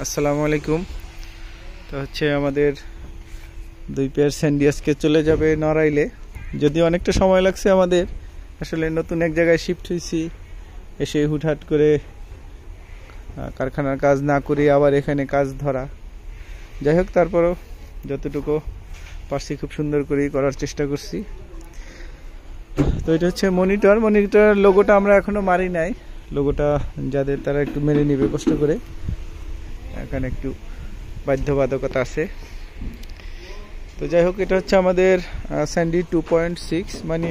আসসালামু আলাইকুম। তো হচ্ছে আমাদের দুই পেয়ার স্যান্ডি আজকে চলে যাবে নড়াইলে। যদিও অনেকটা সময় লাগছে আমাদের, আসলে নতুন এক জায়গায় শিফট হয়েছি, এসে হুটহাট করে কারখানার কাজ না করে আবার এখানে কাজ ধরা। যাই হোক, তারপরও যতটুকু পারছি খুব সুন্দর করেই করার চেষ্টা করছি। তো এটা হচ্ছে মনিটর লোগোটা আমরা এখনো মারি নাই। লোগোটা যাদের তারা একটু মেনে নিবে কষ্ট করে, এখানে একটু বাধ্যবাধকতা আছে। তো যাই হোক, এটা হচ্ছে আমাদের স্যান্ডি 2.6, মানে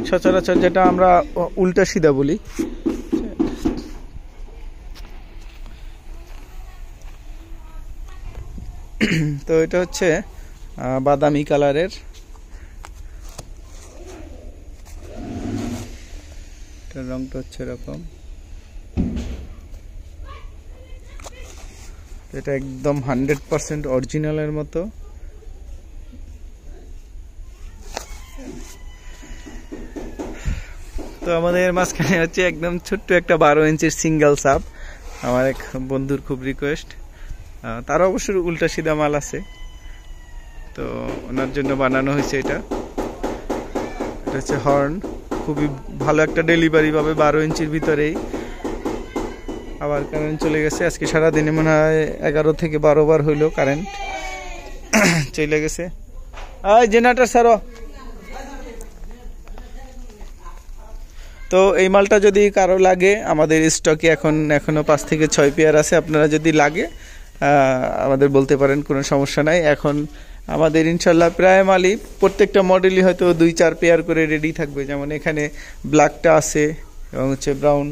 সচরাচর যেটা আমরা উল্টা সিধা বলি। তো এটা হচ্ছে বাদামি কালারের, রংটা হচ্ছে এরকম। এটা একদম 100% অরিজিনালের মতো। তো আমাদের মাঝখানে হচ্ছে একদম ছোট্ট একটা 12 ইঞ্চির সিঙ্গেল সাব। আমার এক বন্ধুর খুব রিকোয়েস্ট, তার অবশ্য উল্টা সিধা মাল আছে, তো ওনার জন্য বানানো হয়েছে এটা। এটা হচ্ছে হর্ন, খুবই ভালো একটা ডেলিভারি পাবে 12 ইঞ্চির ভিতরেই। আবার কারেন্ট চলে গেছে, আজকে সারাদিনে মনে হয় 11 থেকে 12 বার হইলো কারেন্ট চলে গেছে। জেনারেটর সারো। তো এই মালটা যদি কারো লাগে, আমাদের স্টকে এখনো 5 থেকে 6 পেয়ার আছে। আপনারা যদি লাগে আমাদের বলতে পারেন, কোনো সমস্যা নাই। এখন আমাদের ইনশাল্লাহ প্রায় মালই, প্রত্যেকটা মডেলই হয়তো 2-4 পেয়ার করে রেডি থাকবে। যেমন এখানে ব্ল্যাকটা আছে এবং হচ্ছে ব্রাউন,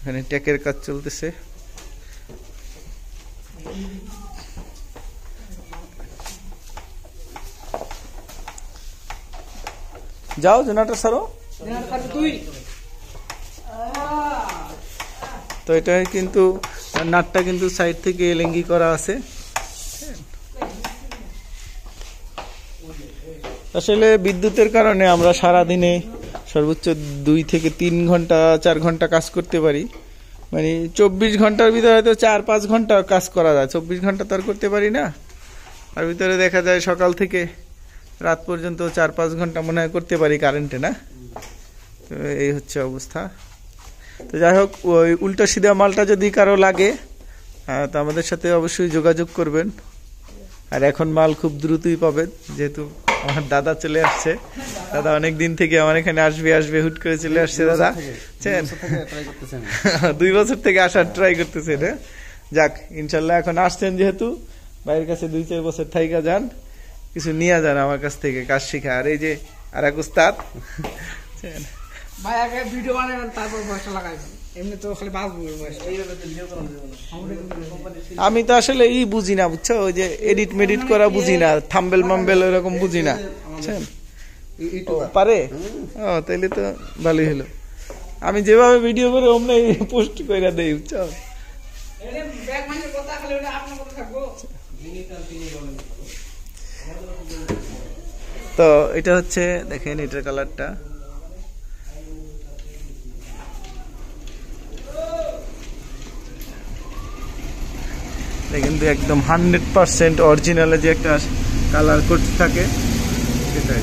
এখানে ট্যাকের কাজ চলতেছে। যাও জেনারেটর সারো। তো এটা কিন্তু নাটটা কিন্তু সাইড থেকে এলেঙ্গি করা আছে। আসলে বিদ্যুতের কারণে আমরা সারা দিনে সর্বোচ্চ 2 থেকে 3 ঘন্টা 4 ঘন্টা কাজ করতে পারি। মানে 24 ঘন্টার ভিতরে হয়তো 4-5 ঘন্টা কাজ করা যায়, 24 ঘন্টা তো আর করতে পারি না। আর ভিতরে দেখা যায় সকাল থেকে রাত পর্যন্ত 4-5 ঘন্টা মনে হয় করতে পারি কারেন্টে, না? তো এই হচ্ছে অবস্থা। তো যাই হোক, ওই উল্টা সিধা মালটা যদি কারো লাগে তো আমাদের সাথে অবশ্যই যোগাযোগ করবেন। আর এখন মাল খুব দ্রুতই পাবেন, যেহেতু আমার দাদা চলে আসছে। দাদা অনেক দিন থেকে আমার এখানে আসবে হুট করে চলে আসছে। দাদা 2 বছর থেকে আসার ট্রাই করতেছে। যাক, ইনশাল্লাহ এখন আসছেন যেহেতু, ভাইয়ের কাছে 2-4 বছর থাইকা যান, কিছু নিয়ে যান আমার কাছ থেকে কাজ শিখা। আর এই যে আর এক উস্তাদ, আমি তো আসলে বুঝি না, বুঝছো, ওই যে এডিট মেডিট করা বুঝি না, থাম্বেল মাম্বেল ওইরকম বুঝি না, বুঝছেন? পারে? ও, তাইলে তো ভালোই হলো। আমি যেভাবে ভিডিও করে অমনি পোস্ট করে দেই, বুঝছো। তো এটা হচ্ছে, দেখেন এটার কালারটা, কিন্তু একদম 100% অরিজিনাল যে একটা কালার করতে থাকে সেটাই।